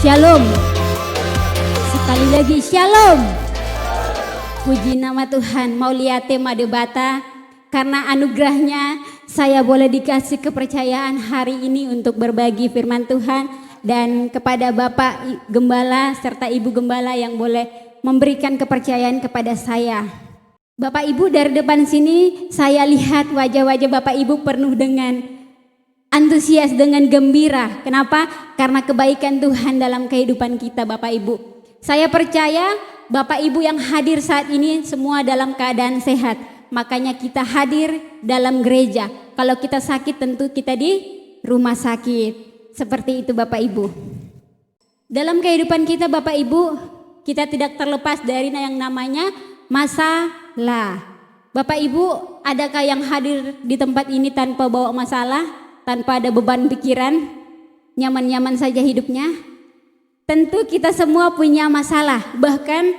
Shalom. Sekali lagi shalom. Puji nama Tuhan. Mau lihat tema debat, karena anugerahnya saya boleh dikasih kepercayaan hari ini untuk berbagi firman Tuhan, dan kepada Bapak Gembala serta Ibu Gembala yang boleh memberikan kepercayaan kepada saya. Bapak Ibu, dari depan sini saya lihat wajah-wajah Bapak Ibu penuh dengan antusias, dengan gembira. Kenapa? Karena kebaikan Tuhan dalam kehidupan kita Bapak Ibu. Saya percaya Bapak Ibu yang hadir saat ini semua dalam keadaan sehat. Makanya kita hadir dalam gereja. Kalau kita sakit tentu kita di rumah sakit. Seperti itu Bapak Ibu. Dalam kehidupan kita Bapak Ibu, kita tidak terlepas dari yang namanya masalah. Bapak Ibu, adakah yang hadir di tempat ini tanpa bawa masalah? Tanpa ada beban pikiran, nyaman-nyaman saja hidupnya? Tentu kita semua punya masalah. Bahkan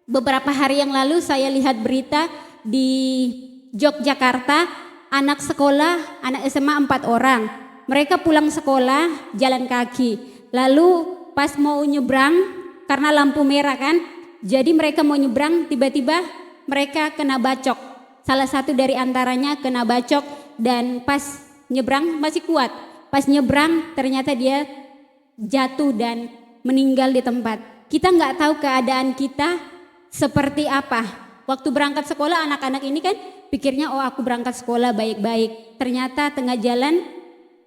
beberapa hari yang lalu saya lihat berita di Yogyakarta, anak sekolah, anak SMA 4 orang. Mereka pulang sekolah jalan kaki. Lalu pas mau nyebrang, karena lampu merah kan, jadi mereka mau nyebrang, tiba-tiba mereka kena bacok. Salah satu dari antaranya kena bacok, dan pas nyebrang masih kuat. Pas nyebrang ternyata dia jatuh dan meninggal di tempat. Kita nggak tahu keadaan kita seperti apa. Waktu berangkat sekolah anak-anak ini kan pikirnya oh aku berangkat sekolah baik-baik. Ternyata tengah jalan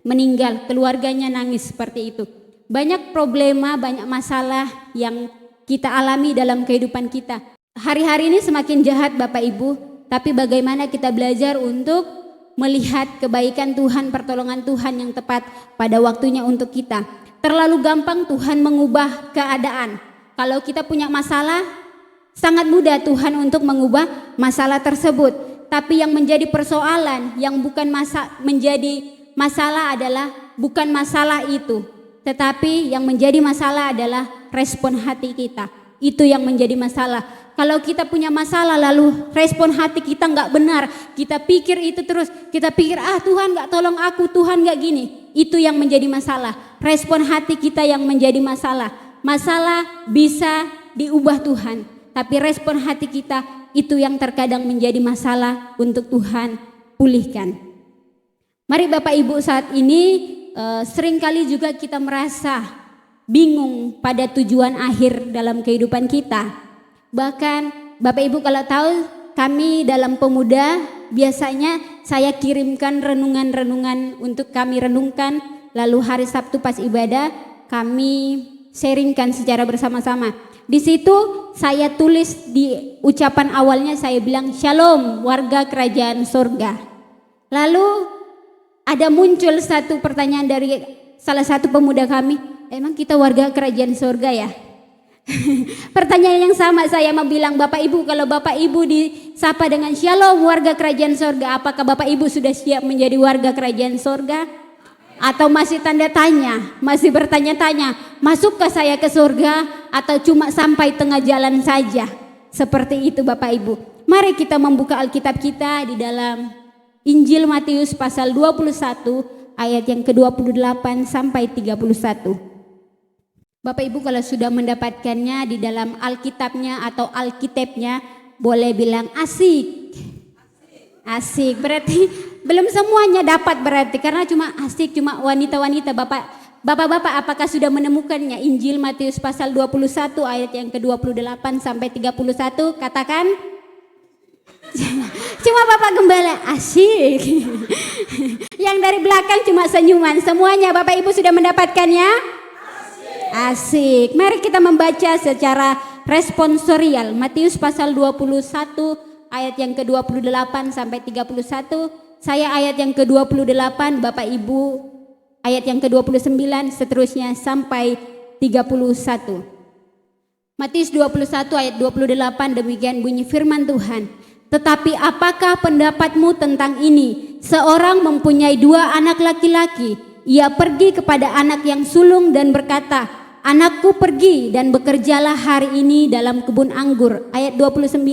meninggal, keluarganya nangis seperti itu. Banyak problema, banyak masalah yang kita alami dalam kehidupan kita. Hari-hari ini semakin jahat Bapak Ibu, tapi bagaimana kita belajar untuk melihat kebaikan Tuhan, pertolongan Tuhan yang tepat pada waktunya untuk kita. Terlalu gampang Tuhan mengubah keadaan. Kalau kita punya masalah, sangat mudah Tuhan untuk mengubah masalah tersebut. Tapi yang menjadi persoalan, yang bukan menjadi masalah adalah bukan masalah itu, tetapi yang menjadi masalah adalah respon hati kita. Itu yang menjadi masalah. Kalau kita punya masalah lalu respon hati kita nggak benar, kita pikir itu terus, kita pikir Tuhan nggak tolong aku, Tuhan nggak gini, itu yang menjadi masalah. Respon hati kita yang menjadi masalah. Masalah bisa diubah Tuhan, tapi respon hati kita itu yang terkadang menjadi masalah untuk Tuhan pulihkan. Mari Bapak Ibu, saat ini seringkali juga kita merasa bingung pada tujuan akhir dalam kehidupan kita. Bahkan Bapak Ibu kalau tahu, kami dalam pemuda biasanya saya kirimkan renungan-renungan untuk kami renungkan, lalu hari Sabtu pas ibadah kami sharingkan secara bersama-sama. Di situ saya tulis di ucapan awalnya, saya bilang Shalom warga kerajaan surga. Lalu ada muncul satu pertanyaan dari salah satu pemuda kami, emang kita warga kerajaan surga ya? Pertanyaan yang sama saya mau bilang, Bapak Ibu, kalau Bapak Ibu disapa dengan Shalom warga kerajaan surga, apakah Bapak Ibu sudah siap menjadi warga kerajaan surga? Atau masih tanda tanya, masih bertanya-tanya, masukkah saya ke surga atau cuma sampai tengah jalan saja? Seperti itu Bapak Ibu. Mari kita membuka Alkitab kita di dalam Injil Matius pasal 21 ayat yang ke-28 sampai 31. Bapak Ibu kalau sudah mendapatkannya di dalam Alkitabnya atau Alkitabnya, boleh bilang asik. Asik berarti belum semuanya dapat berarti, karena cuma asik, cuma wanita-wanita. Bapak-bapak apakah sudah menemukannya? Injil Matius pasal 21 ayat yang ke-28 sampai 31, katakan. Cuma Bapak Gembala asik. Yang dari belakang cuma senyuman. Semuanya Bapak Ibu sudah mendapatkannya? Asik. Mari kita membaca secara responsorial Matius pasal 21 ayat yang ke-28 sampai 31. Saya ayat yang ke-28, Bapak Ibu ayat yang ke-29, seterusnya sampai 31. Matius 21 ayat 28, demikian bunyi firman Tuhan. Tetapi apakah pendapatmu tentang ini? Seorang mempunyai 2 anak laki-laki. Ia pergi kepada anak yang sulung dan berkata, anakku pergi dan bekerjalah hari ini dalam kebun anggur. Ayat 29.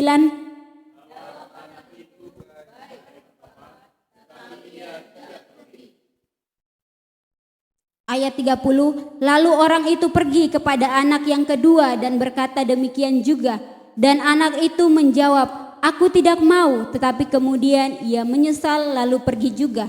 ayat 30, lalu orang itu pergi kepada anak yang kedua dan berkata demikian juga. Dan anak itu menjawab, aku tidak mau, tetapi kemudian ia menyesal lalu pergi juga.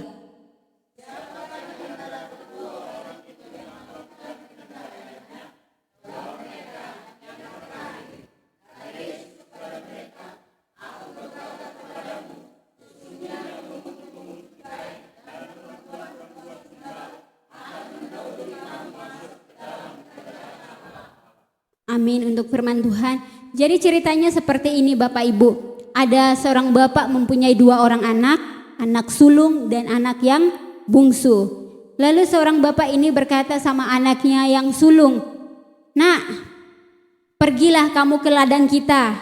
Amin untuk firman Tuhan. Jadi ceritanya seperti ini Bapak Ibu. Ada seorang bapak mempunyai 2 orang anak, anak sulung dan anak yang bungsu. Lalu seorang bapak ini berkata sama anaknya yang sulung, "Nak, pergilah kamu ke ladang kita,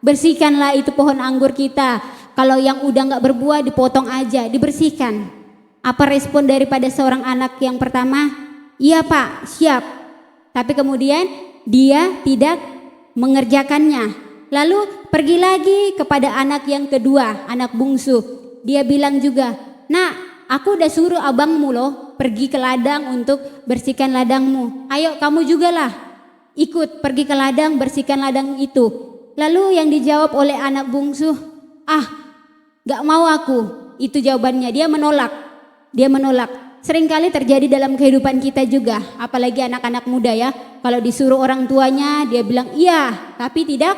bersihkanlah itu pohon anggur kita. Kalau yang udah gak berbuah dipotong aja, dibersihkan." Apa respon daripada seorang anak yang pertama? "Iya Pak, siap." Tapi kemudian dia tidak mengerjakannya. Lalu pergi lagi kepada anak yang kedua, anak bungsu. Dia bilang juga, "Nak, aku udah suruh abangmu loh pergi ke ladang untuk bersihkan ladangmu. Ayo kamu juga lah ikut pergi ke ladang, bersihkan ladang itu." Lalu yang dijawab oleh anak bungsu, "Gak mau aku." Itu jawabannya, dia menolak. Dia menolak. Seringkali terjadi dalam kehidupan kita juga, apalagi anak-anak muda ya. Kalau disuruh orang tuanya dia bilang iya, tapi tidak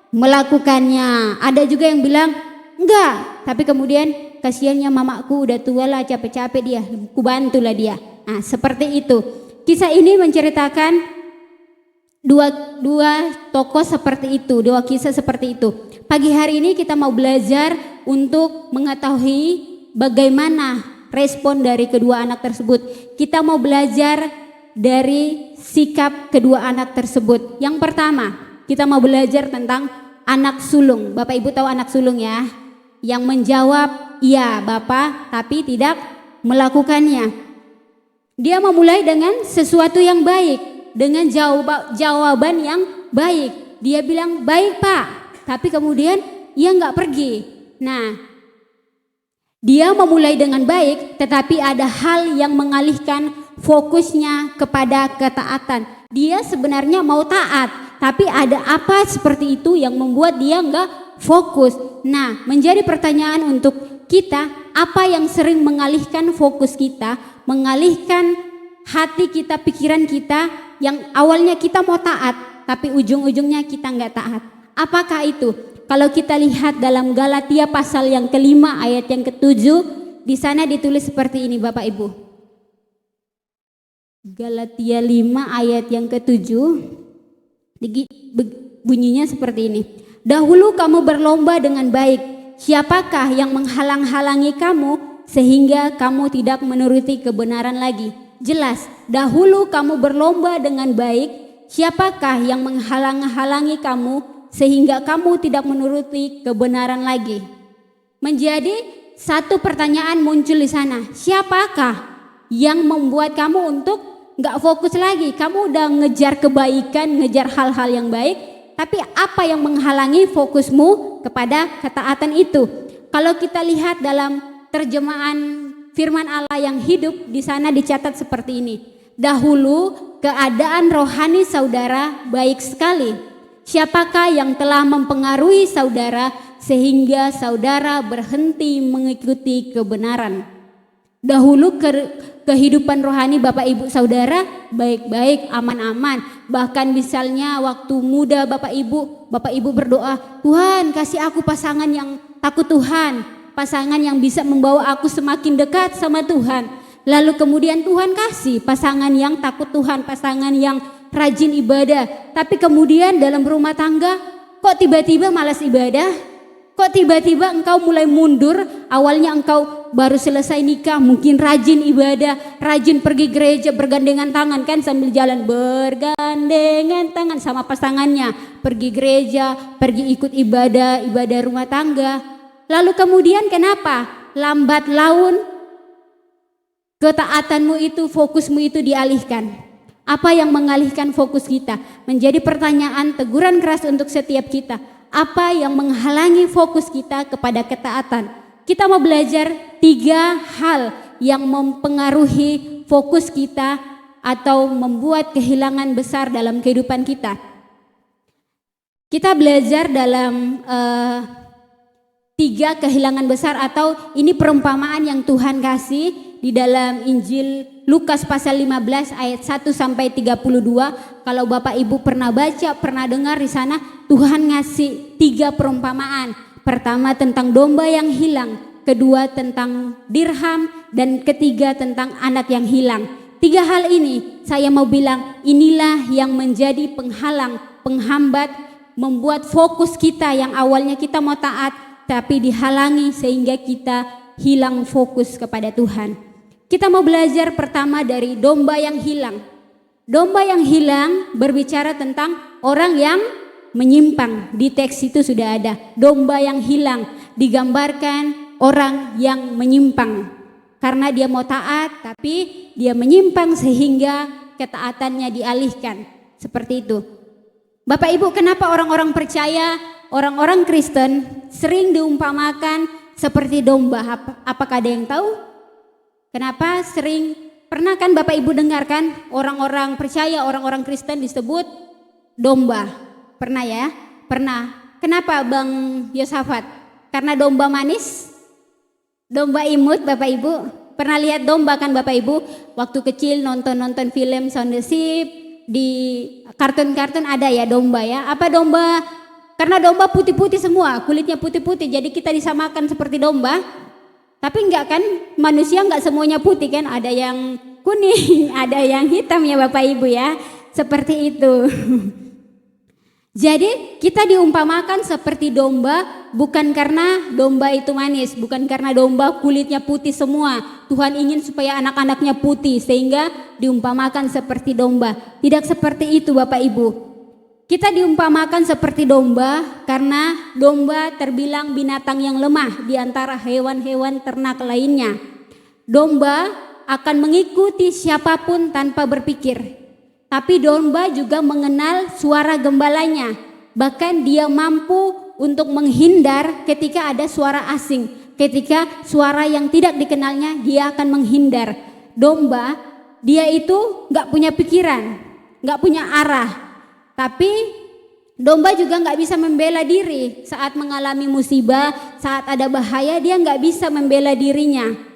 melakukannya. Ada juga yang bilang enggak, tapi kemudian kasihannya mamaku udah tua lah, capek-capek dia, ku bantulah dia. Nah seperti itu. Kisah ini menceritakan dua tokoh seperti itu, 2 kisah seperti itu. Pagi hari ini kita mau belajar untuk mengetahui bagaimana respon dari kedua anak tersebut. Kita mau belajar dari sikap kedua anak tersebut. Yang pertama, kita mau belajar tentang anak sulung. Bapak Ibu tahu anak sulung ya? Yang menjawab, "Iya Bapak," tapi tidak melakukannya. Dia memulai dengan sesuatu yang baik, dengan jawaban yang baik. Dia bilang, "Baik Pak," tapi kemudian ia nggak pergi. Nah, dia memulai dengan baik, tetapi ada hal yang mengalihkan fokusnya kepada ketaatan. Dia sebenarnya mau taat, tapi ada apa seperti itu yang membuat dia enggak fokus. Nah, menjadi pertanyaan untuk kita, apa yang sering mengalihkan fokus kita, mengalihkan hati kita, pikiran kita, yang awalnya kita mau taat, tapi ujung-ujungnya kita enggak taat. Apakah itu? Kalau kita lihat dalam Galatia pasal yang ke-5 ayat yang ke-7, di sana ditulis seperti ini Bapak Ibu. Galatia 5 ayat yang ke-7 bunyinya seperti ini. "Dahulu kamu berlomba dengan baik. Siapakah yang menghalang-halangi kamu sehingga kamu tidak menuruti kebenaran lagi?" Jelas, dahulu kamu berlomba dengan baik. Siapakah yang menghalang-halangi kamu sehingga kamu tidak menuruti kebenaran lagi? Menjadi satu pertanyaan muncul di sana. Siapakah yang membuat kamu untuk gak fokus lagi? Kamu udah ngejar kebaikan, ngejar hal-hal yang baik, tapi apa yang menghalangi fokusmu kepada ketaatan itu? Kalau kita lihat dalam terjemahan firman Allah yang hidup, di sana dicatat seperti ini. Dahulu keadaan rohani saudara baik sekali. Siapakah yang telah mempengaruhi saudara sehingga saudara berhenti mengikuti kebenaran? Dahulu kehidupan rohani Bapak Ibu saudara baik-baik, aman-aman. Bahkan misalnya waktu muda Bapak Ibu berdoa, "Tuhan kasih aku pasangan yang takut Tuhan, pasangan yang bisa membawa aku semakin dekat sama Tuhan." Lalu kemudian Tuhan kasih pasangan yang takut Tuhan, pasangan yang rajin ibadah. Tapi kemudian dalam rumah tangga kok tiba-tiba malas ibadah? Kok tiba-tiba engkau mulai mundur? Awalnya engkau baru selesai nikah, mungkin rajin ibadah, rajin pergi gereja, bergandengan tangan kan sambil jalan, bergandengan tangan sama pasangannya, pergi gereja, pergi ikut ibadah rumah tangga. Lalu kemudian kenapa? Lambat laun ketaatanmu itu, fokusmu itu dialihkan. Apa yang mengalihkan fokus kita? Menjadi pertanyaan, teguran keras untuk setiap kita. Apa yang menghalangi fokus kita kepada ketaatan? Kita mau belajar 3 hal yang mempengaruhi fokus kita atau membuat kehilangan besar dalam kehidupan kita. Kita belajar dalam 3 kehilangan besar, atau ini perumpamaan yang Tuhan kasih di dalam Injil Lukas pasal 15 ayat 1 sampai 32. Kalau Bapak Ibu pernah baca, pernah dengar di sana, Tuhan ngasih 3 perumpamaan. Pertama tentang domba yang hilang, kedua tentang dirham, dan ketiga tentang anak yang hilang. 3 hal ini saya mau bilang, inilah yang menjadi penghalang, penghambat, membuat fokus kita yang awalnya kita mau taat tapi dihalangi sehingga kita hilang fokus kepada Tuhan. Kita mau belajar pertama dari domba yang hilang. Domba yang hilang berbicara tentang orang yang menyimpang. Di teks itu sudah ada, domba yang hilang digambarkan orang yang menyimpang. Karena dia mau taat tapi dia menyimpang sehingga ketaatannya dialihkan. Seperti itu. Bapak Ibu, kenapa orang-orang percaya, orang-orang Kristen sering diumpamakan seperti domba? Apakah ada yang tahu? Kenapa sering? Pernah kan Bapak Ibu dengarkan orang-orang percaya, orang-orang Kristen disebut domba? Pernah ya? Pernah. Kenapa Bang Yosafat? Karena domba manis? Domba imut Bapak Ibu? Pernah lihat domba kan Bapak Ibu? Waktu kecil nonton film Sound the Sheep, di kartun-kartun ada ya domba ya. Apa domba? Karena domba putih-putih semua, kulitnya putih-putih, jadi kita disamakan seperti domba. Tapi enggak kan, manusia enggak semuanya putih kan, ada yang kuning, ada yang hitam ya Bapak Ibu ya. Seperti itu. Jadi kita diumpamakan seperti domba, bukan karena domba itu manis, bukan karena domba kulitnya putih semua. Tuhan ingin supaya anak-anaknya putih sehingga diumpamakan seperti domba. Tidak seperti itu Bapak Ibu. Kita diumpamakan seperti domba karena domba terbilang binatang yang lemah di antara hewan-hewan ternak lainnya. Domba akan mengikuti siapapun tanpa berpikir. Tapi domba juga mengenal suara gembalanya. Bahkan dia mampu untuk menghindar ketika ada suara asing. Ketika suara yang tidak dikenalnya, dia akan menghindar. Domba, dia itu gak punya pikiran, gak punya arah. Tapi domba juga gak bisa membela diri. Saat mengalami musibah, saat ada bahaya, dia gak bisa membela dirinya.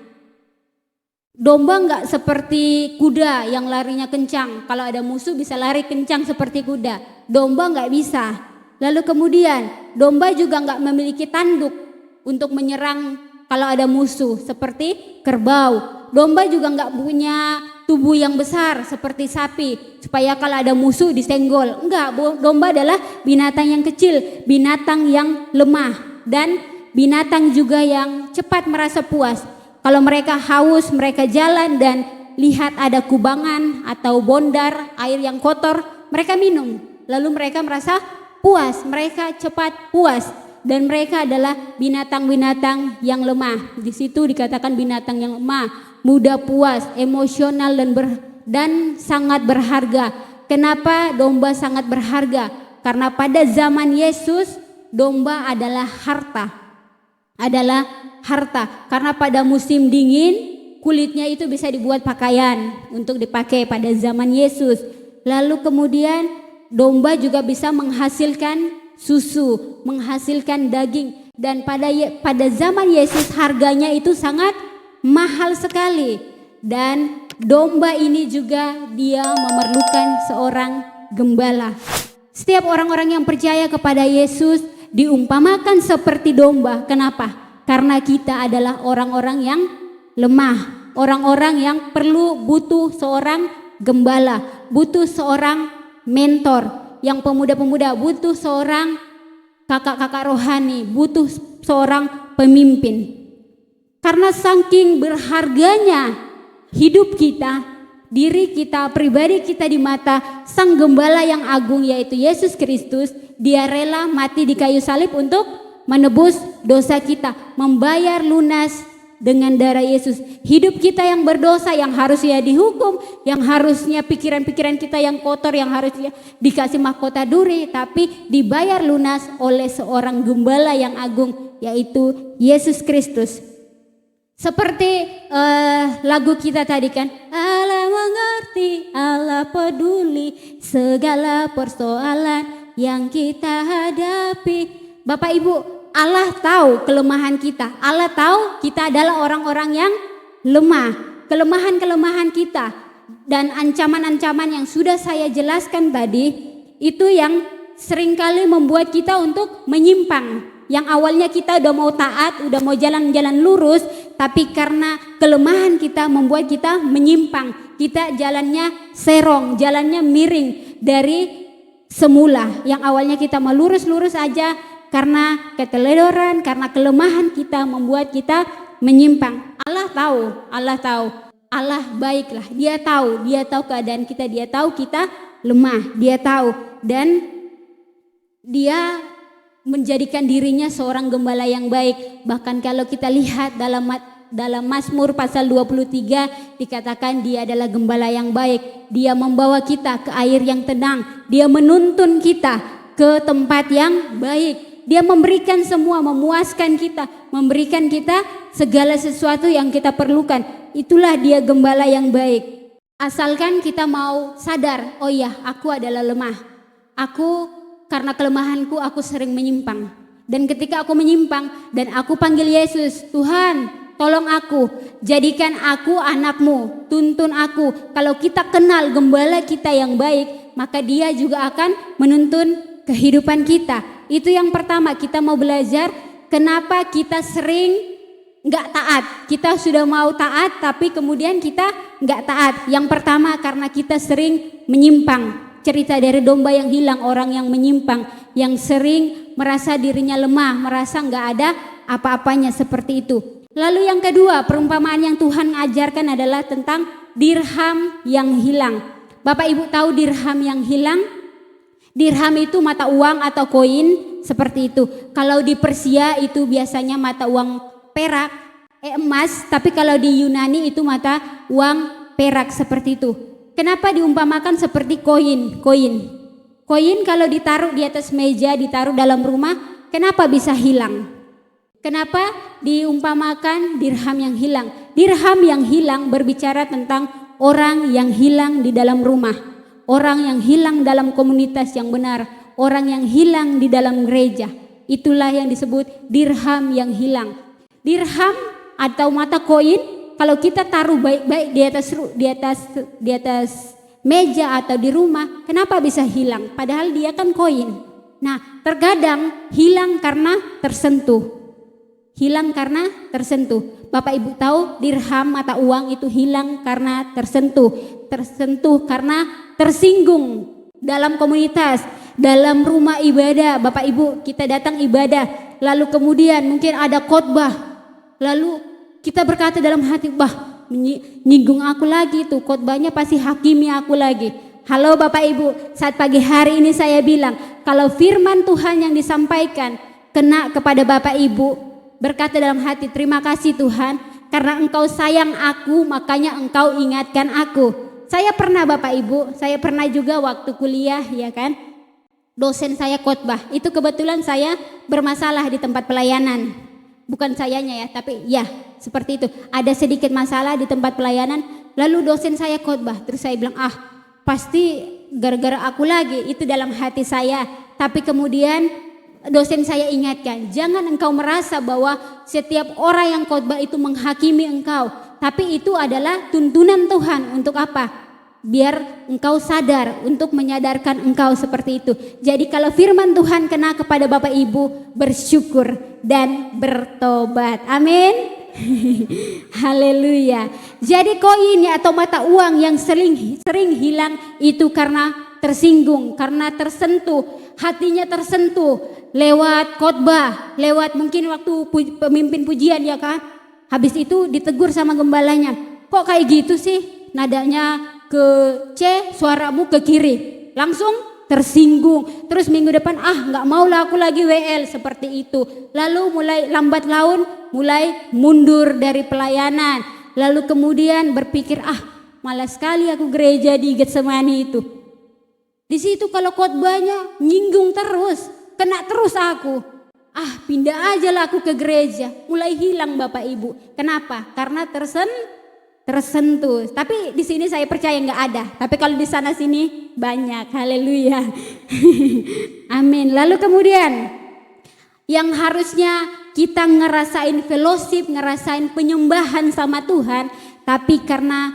Domba enggak seperti kuda yang larinya kencang. Kalau ada musuh bisa lari kencang seperti kuda. Domba enggak bisa. Lalu kemudian domba juga enggak memiliki tanduk untuk menyerang kalau ada musuh seperti kerbau. Domba juga enggak punya tubuh yang besar seperti sapi supaya kalau ada musuh disenggol. Enggak, domba adalah binatang yang kecil, binatang yang lemah, dan binatang juga yang cepat merasa puas. Kalau mereka haus, mereka jalan dan lihat ada kubangan atau bondar air yang kotor, mereka minum. Lalu mereka merasa puas, mereka cepat puas, dan mereka adalah binatang-binatang yang lemah. Di situ dikatakan binatang yang lemah, mudah puas, emosional dan sangat berharga. Kenapa domba sangat berharga? Karena pada zaman Yesus domba adalah harta. Karena pada musim dingin kulitnya itu bisa dibuat pakaian untuk dipakai pada zaman Yesus. Lalu kemudian domba juga bisa menghasilkan susu, menghasilkan daging, dan pada zaman Yesus harganya itu sangat mahal sekali. Dan domba ini juga dia memerlukan seorang gembala. Setiap orang-orang yang percaya kepada Yesus diumpamakan seperti domba. Kenapa? Karena kita adalah orang-orang yang lemah, orang-orang yang butuh seorang gembala, butuh seorang mentor. Yang pemuda-pemuda butuh seorang kakak-kakak rohani, butuh seorang pemimpin. Karena saking berharganya hidup kita, diri kita, pribadi kita di mata Sang Gembala yang agung yaitu Yesus Kristus, dia rela mati di kayu salib untuk menebus dosa kita, membayar lunas dengan darah Yesus. Hidup kita yang berdosa, yang harusnya dihukum, yang harusnya pikiran-pikiran kita yang kotor, yang harusnya dikasih mahkota duri, tapi dibayar lunas oleh seorang Gembala yang agung yaitu Yesus Kristus. Seperti lagu kita tadi kan, Allah mengerti mengerti, Allah peduli segala persoalan yang kita hadapi. Bapak Ibu, Allah tahu kelemahan kita. Allah tahu kita adalah orang-orang yang lemah. Kelemahan-kelemahan kita dan ancaman-ancaman yang sudah saya jelaskan tadi, itu yang seringkali membuat kita untuk menyimpang. Yang awalnya kita udah mau taat, udah mau jalan-jalan lurus, tapi karena kelemahan kita membuat kita menyimpang. Kita jalannya serong, jalannya miring dari semula. Yang awalnya kita mau lurus-lurus aja, karena keteledoran, karena kelemahan kita membuat kita menyimpang. Allah tahu, Allah baiklah. Dia tahu keadaan kita, Dia tahu kita lemah, Dia tahu, dan Dia menjadikan dirinya seorang gembala yang baik. Bahkan kalau kita lihat dalam Mazmur pasal 23 dikatakan Dia adalah gembala yang baik. Dia membawa kita ke air yang tenang, Dia menuntun kita ke tempat yang baik. Dia memberikan semua, memuaskan kita, memberikan kita segala sesuatu yang kita perlukan. Itulah Dia gembala yang baik. Asalkan kita mau sadar, oh ya, aku adalah lemah. Karena kelemahanku aku sering menyimpang. Dan ketika aku menyimpang dan aku panggil Yesus, Tuhan tolong aku, jadikan aku anakmu, tuntun aku. Kalau kita kenal gembala kita yang baik, maka Dia juga akan menuntun kehidupan kita. Itu yang pertama, kita mau belajar kenapa kita sering nggak taat. Kita sudah mau taat tapi kemudian kita nggak taat. Yang pertama karena kita sering menyimpang. Cerita dari domba yang hilang, orang yang menyimpang, yang sering merasa dirinya lemah, merasa nggak ada apa-apanya, seperti itu. Lalu yang kedua, perumpamaan yang Tuhan ajarkan adalah tentang dirham yang hilang. Bapak Ibu tahu dirham yang hilang? Dirham itu mata uang atau koin, seperti itu. Kalau di Persia itu biasanya mata uang perak, emas, tapi kalau di Yunani itu mata uang perak, seperti itu. Kenapa diumpamakan seperti koin? Koin kalau ditaruh di atas meja, ditaruh dalam rumah, kenapa bisa hilang? Kenapa diumpamakan dirham yang hilang? Dirham yang hilang berbicara tentang orang yang hilang di dalam rumah, orang yang hilang dalam komunitas yang benar, orang yang hilang di dalam gereja. Itulah yang disebut dirham yang hilang. Dirham atau mata koin kalau kita taruh baik-baik di atas meja atau di rumah, kenapa bisa hilang? Padahal dia kan koin. Nah, terkadang hilang karena tersentuh. Bapak Ibu tahu dirham mata uang itu hilang karena tersentuh karena tersinggung dalam komunitas, dalam rumah ibadah. Bapak Ibu, kita datang ibadah, lalu kemudian mungkin ada khotbah, lalu kita berkata dalam hati, nyinggung aku lagi tuh, khotbahnya pasti hakimi aku lagi. Halo Bapak Ibu, saat pagi hari ini saya bilang, kalau firman Tuhan yang disampaikan kena kepada Bapak Ibu, berkata dalam hati, terima kasih Tuhan, karena Engkau sayang aku, makanya Engkau ingatkan aku. Saya pernah Bapak Ibu, saya pernah juga waktu kuliah, ya kan, dosen saya khotbah, itu kebetulan saya bermasalah di tempat pelayanan. Bukan sayanya ya, tapi ya seperti itu. Ada sedikit masalah di tempat pelayanan, lalu dosen saya khotbah. Terus saya bilang, pasti gara-gara aku lagi, itu dalam hati saya. Tapi kemudian dosen saya ingatkan, jangan engkau merasa bahwa setiap orang yang khotbah itu menghakimi engkau. Tapi itu adalah tuntunan Tuhan untuk apa? Biar engkau sadar, untuk menyadarkan engkau seperti itu. Jadi kalau firman Tuhan kena kepada Bapak Ibu, bersyukur dan bertobat. Amin. Haleluya. Jadi koin atau mata uang yang sering hilang itu karena tersinggung, karena tersentuh, hatinya tersentuh lewat khotbah, lewat mungkin waktu pemimpin pujian, ya kan. Habis itu ditegur sama gembalanya, kok kayak gitu sih, nadanya ke C, suaramu ke kiri, langsung tersinggung. Terus minggu depan, nggak mau lah aku lagi WL, seperti itu. Lalu mulai lambat laun, mulai mundur dari pelayanan. Lalu kemudian berpikir, malas sekali aku gereja di Getsemani itu. Di situ kalau khotbahnya nyinggung terus, kena terus aku. Pindah aja lah aku ke gereja. Mulai hilang Bapak Ibu. Kenapa? Karena tersentuh. Tapi di sini saya percaya nggak ada. Tapi kalau di sana sini banyak. Haleluya. Amin. Lalu kemudian yang harusnya kita ngerasain fellowship, ngerasain penyembahan sama Tuhan, tapi karena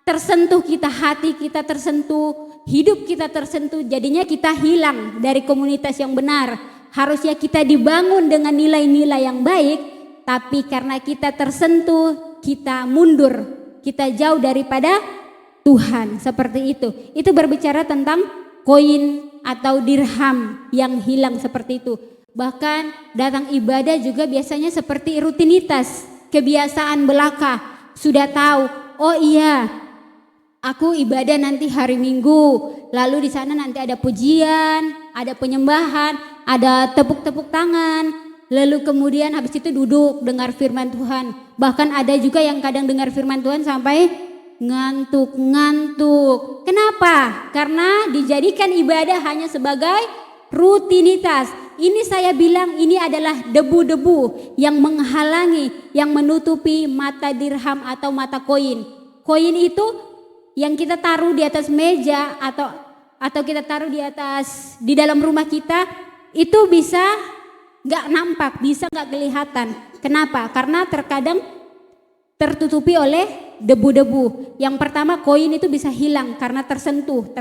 tersentuh kita, hati kita tersentuh, hidup kita tersentuh, jadinya kita hilang dari komunitas yang benar. Harusnya kita dibangun dengan nilai-nilai yang baik, tapi karena kita tersentuh, kita mundur, kita jauh daripada Tuhan. Seperti itu. Itu berbicara tentang koin atau dirham yang hilang seperti itu. Bahkan datang ibadah juga biasanya seperti rutinitas, kebiasaan belaka. Sudah tahu, oh iya, aku ibadah nanti hari Minggu, lalu di sana nanti ada pujian, ada penyembahan, ada tepuk-tepuk tangan, lalu kemudian habis itu duduk dengar firman Tuhan. Bahkan ada juga yang kadang dengar firman Tuhan sampai ngantuk. Kenapa? Karena dijadikan ibadah hanya sebagai rutinitas. Ini saya bilang ini adalah debu-debu yang menghalangi, yang menutupi mata dirham atau mata koin. Koin itu yang kita taruh di atas meja atau kita taruh di dalam rumah kita, itu bisa nggak nampak, bisa nggak kelihatan. Kenapa? Karena terkadang tertutupi oleh debu-debu. Yang pertama, koin itu bisa hilang karena tersentuh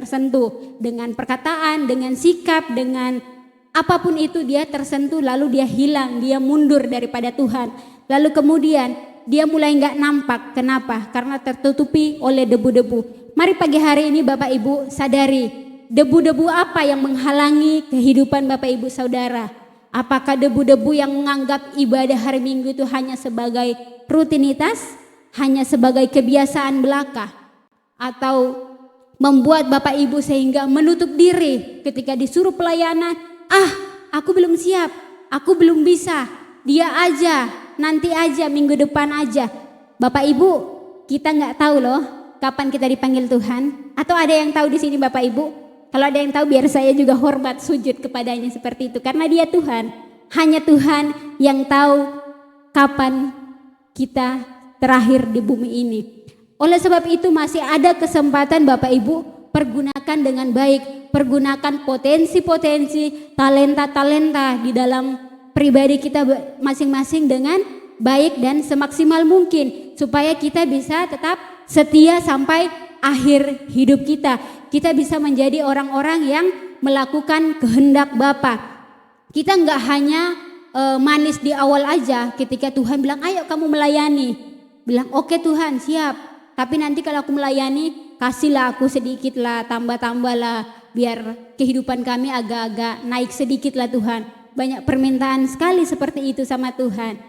dengan perkataan, dengan sikap, dengan apapun itu dia tersentuh, lalu dia hilang, dia mundur daripada Tuhan. Lalu kemudian dia mulai nggak nampak. Kenapa? Karena tertutupi oleh debu-debu. Mari pagi hari ini Bapak Ibu sadari, debu-debu apa yang menghalangi kehidupan Bapak Ibu Saudara? Apakah debu-debu yang menganggap ibadah hari Minggu itu hanya sebagai rutinitas, hanya sebagai kebiasaan belaka, atau membuat Bapak Ibu sehingga menutup diri ketika disuruh pelayanan? Aku belum siap, aku belum bisa, dia aja, nanti aja, minggu depan aja. Bapak Ibu, kita nggak tahu loh kapan kita dipanggil Tuhan. Atau ada yang tahu di sini Bapak Ibu? Kalau ada yang tahu biar saya juga hormat sujud kepadanya seperti itu. Karena dia Tuhan, hanya Tuhan yang tahu kapan kita terakhir di bumi ini. Oleh sebab itu masih ada kesempatan Bapak Ibu, pergunakan dengan baik, pergunakan potensi-potensi, talenta-talenta di dalam pribadi kita masing-masing dengan baik dan semaksimal mungkin, supaya kita bisa tetap setia sampai akhir hidup kita. Kita bisa menjadi orang-orang yang melakukan kehendak Bapa. Kita nggak hanya manis di awal aja ketika Tuhan bilang ayo kamu melayani, bilang oke Tuhan siap, tapi nanti kalau aku melayani kasihlah aku sedikit lah, tambah-tambah lah, biar kehidupan kami agak-agak naik sedikit lah Tuhan. Banyak permintaan sekali seperti itu sama Tuhan.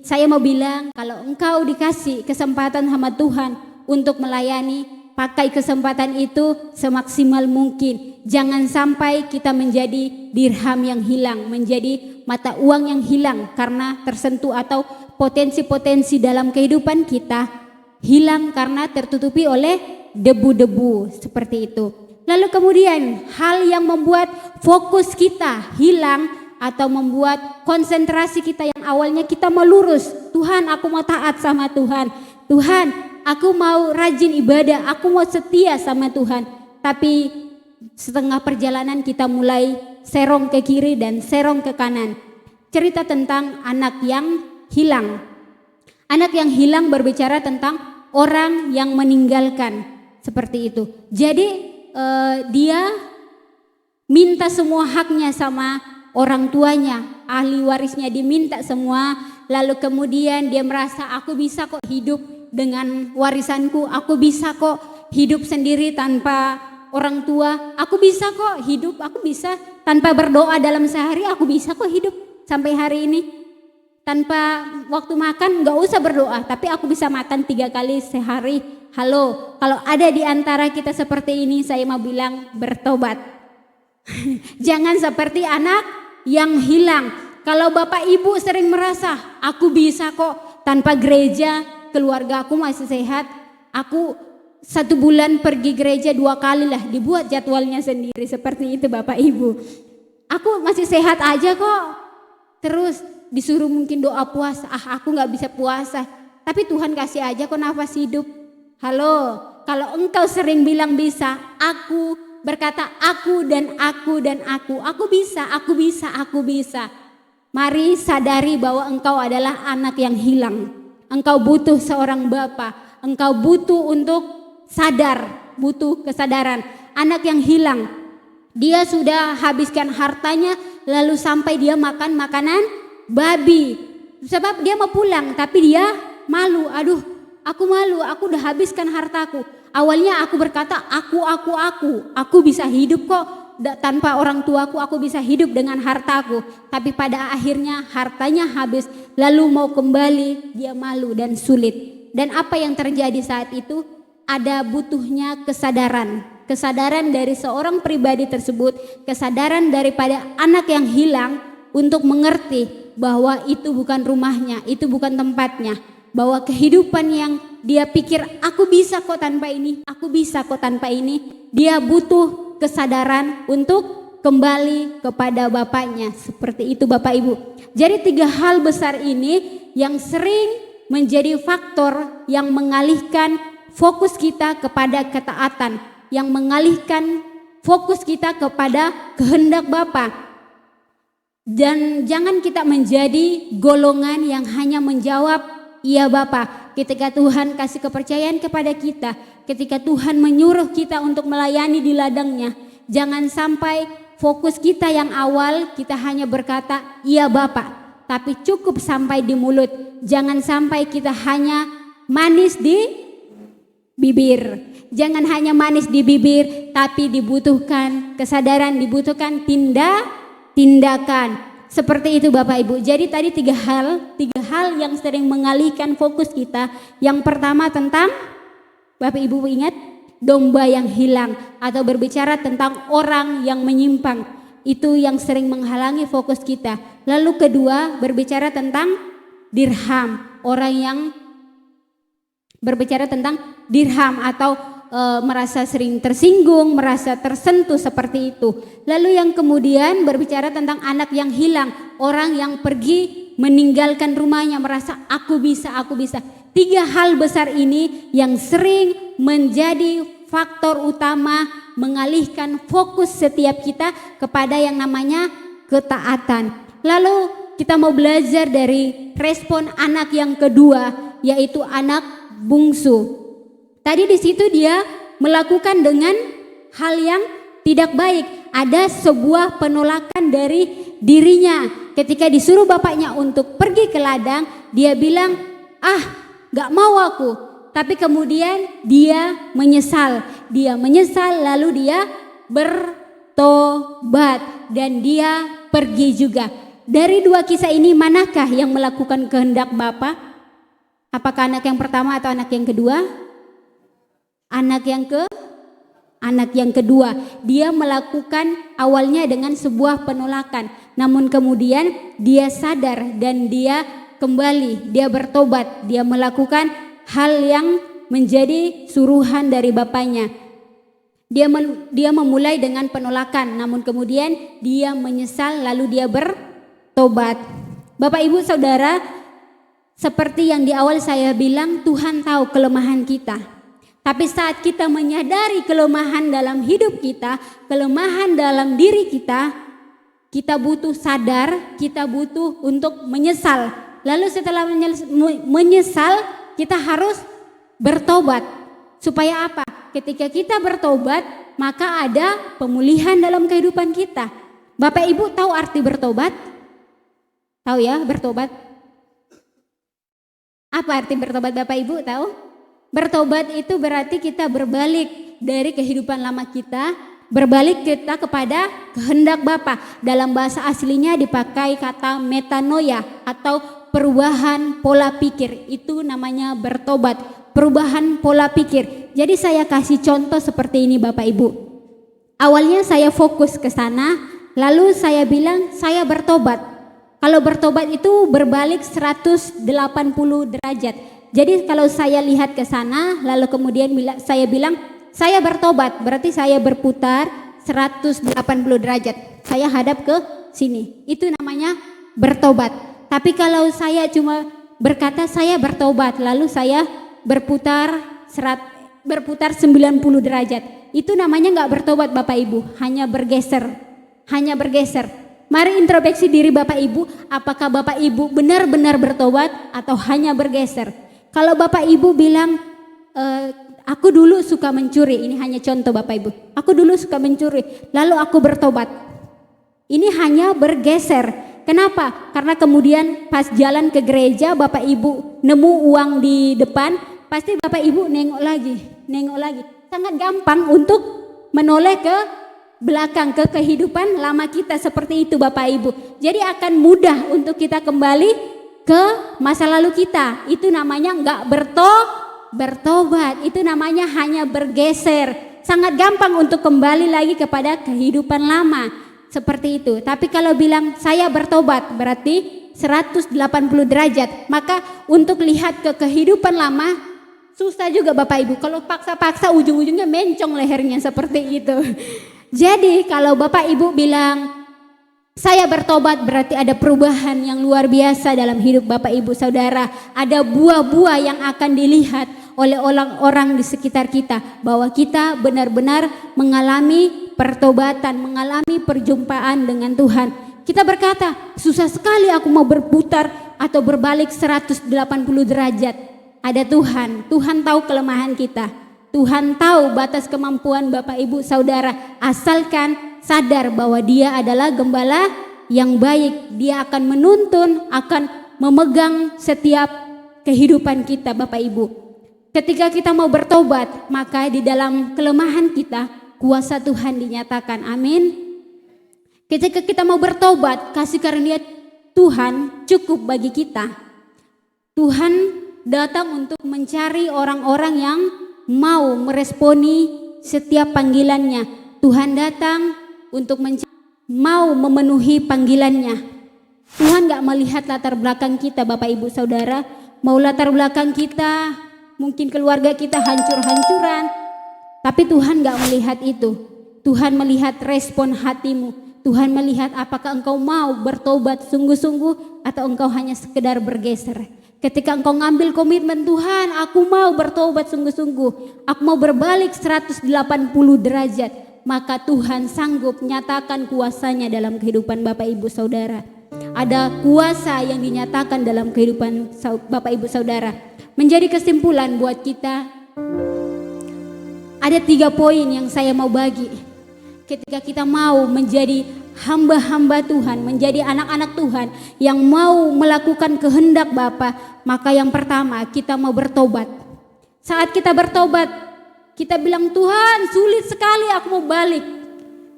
Saya mau bilang kalau engkau dikasih kesempatan sama Tuhan untuk melayani, pakai kesempatan itu semaksimal mungkin. Jangan sampai kita menjadi dirham yang hilang, menjadi mata uang yang hilang karena tersentuh, atau potensi-potensi dalam kehidupan kita hilang karena tertutupi oleh debu-debu seperti itu. Lalu kemudian hal yang membuat fokus kita hilang atau membuat konsentrasi kita yang awalnya kita mau lurus, Tuhan aku mau taat sama Tuhan, Tuhan aku mau rajin ibadah, aku mau setia sama Tuhan. Tapi setengah perjalanan kita mulai serong ke kiri dan serong ke kanan. Cerita tentang anak yang hilang. Anak yang hilang berbicara tentang orang yang meninggalkan, seperti itu. Jadi dia minta semua haknya sama orang tuanya, ahli warisnya diminta semua. Lalu kemudian dia merasa aku bisa kok hidup dengan warisanku, aku bisa kok hidup sendiri tanpa orang tua, aku bisa kok hidup, aku bisa tanpa berdoa dalam sehari, aku bisa kok hidup sampai hari ini. Tanpa waktu makan gak usah berdoa, tapi aku bisa makan 3 kali sehari. Halo, kalau ada di antara kita seperti ini, saya mau bilang bertobat. Jangan seperti anak yang hilang. Kalau Bapak Ibu sering merasa aku bisa kok tanpa gereja, keluarga aku masih sehat, aku 1 bulan pergi gereja 2 kali lah, dibuat jadwalnya sendiri seperti itu Bapak Ibu. Aku masih sehat aja kok. Terus disuruh mungkin doa puasa, aku gak bisa puasa. tapi Tuhan kasih aja kok nafas hidup. Halo, kalau engkau sering bilang bisa, aku berkata aku dan aku dan aku bisa, aku bisa, aku bisa. Mari sadari bahwa engkau adalah anak yang hilang. Engkau butuh seorang bapa, engkau butuh untuk sadar, butuh kesadaran. Anak yang hilang, dia sudah habiskan hartanya lalu sampai dia makan makanan babi. Sebab dia mau pulang tapi dia malu. Aduh, aku malu, aku udah habiskan hartaku. Awalnya aku berkata aku bisa hidup kok tanpa orang tuaku, aku bisa hidup dengan hartaku. Tapi pada akhirnya hartanya habis, lalu mau kembali dia malu dan sulit. Dan apa yang terjadi saat itu? Ada butuhnya kesadaran dari seorang pribadi tersebut, kesadaran daripada anak yang hilang untuk mengerti bahwa itu bukan rumahnya, itu bukan tempatnya, bahwa kehidupan yang dia pikir aku bisa kok tanpa ini, aku bisa kok tanpa ini, dia butuh kesadaran untuk kembali kepada bapaknya. Seperti itu Bapak Ibu. Jadi 3 hal besar ini yang sering menjadi faktor yang mengalihkan fokus kita kepada ketaatan, yang mengalihkan fokus kita kepada kehendak Bapa. Dan jangan kita menjadi golongan yang hanya menjawab iya Bapa ketika Tuhan kasih kepercayaan kepada kita, ketika Tuhan menyuruh kita untuk melayani di ladangnya. Jangan sampai fokus kita yang awal kita hanya berkata iya Bapa, tapi cukup sampai di mulut. Jangan sampai kita hanya manis di bibir. Jangan hanya manis di bibir, tapi dibutuhkan kesadaran, dibutuhkan tindakan. Seperti itu Bapak Ibu. Jadi tadi 3 hal yang sering mengalihkan fokus kita. Yang pertama tentang, Bapak Ibu ingat, domba yang hilang, atau berbicara tentang orang yang menyimpang. Itu yang sering menghalangi fokus kita. Lalu kedua, berbicara tentang dirham, orang yang berbicara tentang dirham atau merasa sering tersinggung, merasa tersentuh seperti itu. Lalu yang kemudian berbicara tentang anak yang hilang, orang yang pergi meninggalkan rumahnya merasa aku bisa. 3 hal besar ini yang sering menjadi faktor utama mengalihkan fokus setiap kita kepada yang namanya ketaatan. Lalu kita mau belajar dari respon anak yang kedua, yaitu anak bungsu. Tadi di situ dia melakukan dengan hal yang tidak baik. Ada sebuah penolakan dari dirinya. Ketika disuruh bapaknya untuk pergi ke ladang, dia bilang, gak mau aku. Tapi kemudian dia menyesal. Lalu dia bertobat dan dia pergi juga. Dari 2 kisah ini manakah yang melakukan kehendak Bapa? Apakah anak yang pertama atau anak yang kedua? Anak yang kedua. Dia melakukan awalnya dengan sebuah penolakan, namun kemudian dia sadar dan dia kembali, dia bertobat, dia melakukan hal yang menjadi suruhan dari bapaknya. Dia memulai dengan penolakan, namun kemudian dia menyesal lalu dia bertobat. Bapak Ibu Saudara, seperti yang di awal saya bilang, Tuhan tahu kelemahan kita. Tapi saat kita menyadari kelemahan dalam hidup kita, kelemahan dalam diri kita, kita butuh sadar, kita butuh untuk menyesal. Lalu setelah menyesal, kita harus bertobat. Supaya apa? Ketika kita bertobat, maka ada pemulihan dalam kehidupan kita. Bapak Ibu tahu arti bertobat? Tahu ya bertobat? Apa arti bertobat Bapak Ibu tahu? Bertobat itu berarti kita berbalik dari kehidupan lama kita, berbalik kita kepada kehendak Bapa. Dalam bahasa aslinya dipakai kata metanoia atau perubahan pola pikir. Itu namanya bertobat, perubahan pola pikir. Jadi saya kasih contoh seperti ini Bapak Ibu. Awalnya saya fokus ke sana, lalu saya bilang saya bertobat. Kalau bertobat itu berbalik 180 derajat. Jadi kalau saya lihat ke sana, lalu kemudian saya bilang, saya bertobat, berarti saya berputar 180 derajat. Saya hadap ke sini. Itu namanya bertobat. Tapi kalau saya cuma berkata saya bertobat, lalu saya berputar 90 derajat. Itu namanya nggak bertobat Bapak Ibu, hanya bergeser. Mari introspeksi diri Bapak Ibu, apakah Bapak Ibu benar-benar bertobat atau hanya bergeser? Kalau Bapak Ibu bilang, aku dulu suka mencuri, ini hanya contoh Bapak Ibu. Aku dulu suka mencuri, lalu aku bertobat. Ini hanya bergeser. Kenapa? Karena kemudian pas jalan ke gereja Bapak Ibu nemu uang di depan, pasti Bapak Ibu nengok lagi. Sangat gampang untuk menoleh ke belakang, ke kehidupan lama kita seperti itu Bapak Ibu. Jadi akan mudah untuk kita kembali ke masa lalu kita. Itu namanya enggak bertobat, itu namanya hanya bergeser. Sangat gampang untuk kembali lagi kepada kehidupan lama. Seperti itu. Tapi kalau bilang saya bertobat berarti 180 derajat. Maka untuk lihat ke kehidupan lama susah juga Bapak Ibu. Kalau paksa-paksa ujung-ujungnya mencong lehernya seperti itu. Jadi kalau Bapak Ibu bilang saya bertobat berarti ada perubahan yang luar biasa dalam hidup Bapak Ibu Saudara. Ada buah-buah yang akan dilihat oleh orang-orang di sekitar kita. Bahwa kita benar-benar mengalami pertobatan, mengalami perjumpaan dengan Tuhan. Kita berkata, susah sekali aku mau berputar atau berbalik 180 derajat. Ada Tuhan, Tuhan tahu kelemahan kita. Tuhan tahu batas kemampuan Bapak Ibu Saudara. Asalkan sadar bahwa Dia adalah gembala yang baik. Dia akan menuntun, akan memegang setiap kehidupan kita Bapak Ibu. Ketika kita mau bertobat, maka di dalam kelemahan kita kuasa Tuhan dinyatakan. Amin. Ketika kita mau bertobat, kasih karunia Tuhan cukup bagi kita. Tuhan datang untuk mencari orang-orang yang mau meresponi setiap panggilannya. Tuhan datang untuk mau memenuhi panggilannya. Tuhan gak melihat latar belakang kita Bapak Ibu Saudara. Mau latar belakang kita, mungkin keluarga kita hancur-hancuran. Tapi Tuhan gak melihat itu. Tuhan melihat respon hatimu. Tuhan melihat apakah engkau mau bertobat sungguh-sungguh atau engkau hanya sekedar bergeser. Ketika engkau ngambil komitmen, Tuhan aku mau bertobat sungguh-sungguh, aku mau berbalik 180 derajat, maka Tuhan sanggup nyatakan kuasanya dalam kehidupan Bapak Ibu Saudara. Ada kuasa yang dinyatakan dalam kehidupan Bapak Ibu Saudara. Menjadi kesimpulan buat kita, ada 3 poin yang saya mau bagi. Ketika kita mau menjadi hamba-hamba Tuhan, menjadi anak-anak Tuhan yang mau melakukan kehendak Bapa, maka yang pertama kita mau bertobat. Saat kita bertobat, kita bilang Tuhan sulit sekali aku mau balik.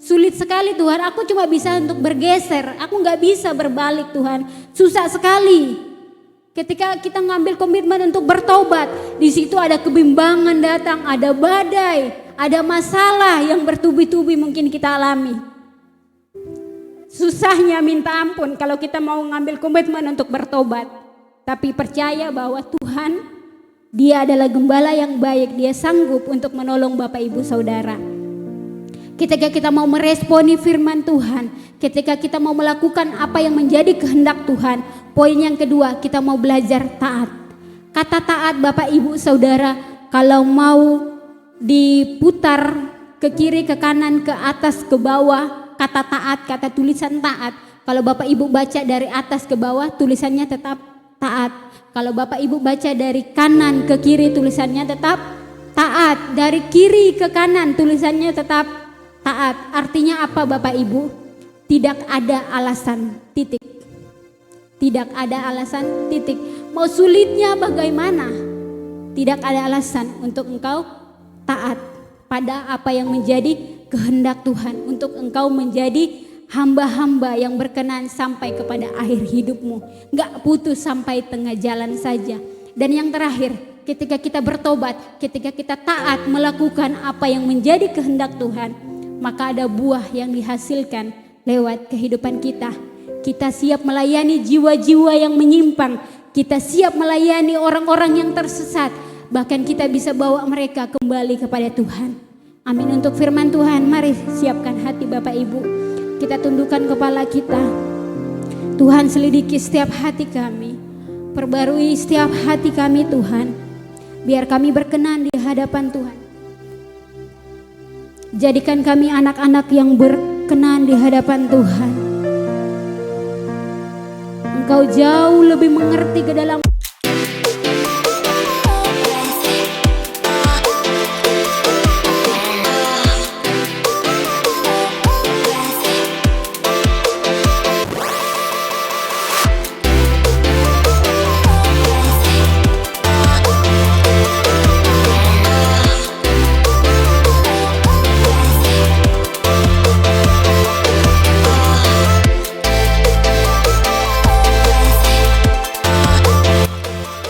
Sulit sekali Tuhan, aku cuma bisa untuk bergeser, aku gak bisa berbalik Tuhan. Susah sekali. Ketika kita ngambil komitmen untuk bertobat, di situ ada kebimbangan datang, ada badai, ada masalah yang bertubi-tubi mungkin kita alami. Susahnya minta ampun kalau kita mau ngambil komitmen untuk bertobat. Tapi percaya bahwa Tuhan, Dia adalah gembala yang baik, Dia sanggup untuk menolong Bapak Ibu Saudara. Ketika kita mau meresponi firman Tuhan, ketika kita mau melakukan apa yang menjadi kehendak Tuhan, poin yang kedua kita mau belajar taat. Kata taat Bapak Ibu Saudara, kalau mau diputar ke kiri, ke kanan, ke atas, ke bawah, kata taat, kata tulisan taat. Kalau Bapak Ibu baca dari atas ke bawah, tulisannya tetap taat. Kalau Bapak Ibu baca dari kanan ke kiri, tulisannya tetap taat. Dari kiri ke kanan, tulisannya tetap taat. Artinya apa Bapak Ibu? Tidak ada alasan, titik. Tidak ada alasan, titik. Mau sulitnya bagaimana? Tidak ada alasan untuk engkau taat pada apa yang menjadi kehendak Tuhan. Untuk engkau menjadi hamba-hamba yang berkenan sampai kepada akhir hidupmu. Gak putus sampai tengah jalan saja. Dan yang terakhir, ketika kita bertobat, ketika kita taat melakukan apa yang menjadi kehendak Tuhan, maka ada buah yang dihasilkan lewat kehidupan kita. Kita siap melayani jiwa-jiwa yang menyimpang. Kita siap melayani orang-orang yang tersesat. Bahkan kita bisa bawa mereka kembali kepada Tuhan. Amin. Untuk firman Tuhan, mari siapkan hati Bapak Ibu. Kita tundukkan kepala kita. Tuhan selidiki setiap hati kami. Perbarui setiap hati kami Tuhan, biar kami berkenan di hadapan Tuhan. Jadikan kami anak-anak yang berkenan di hadapan Tuhan. Engkau jauh lebih mengerti ke dalam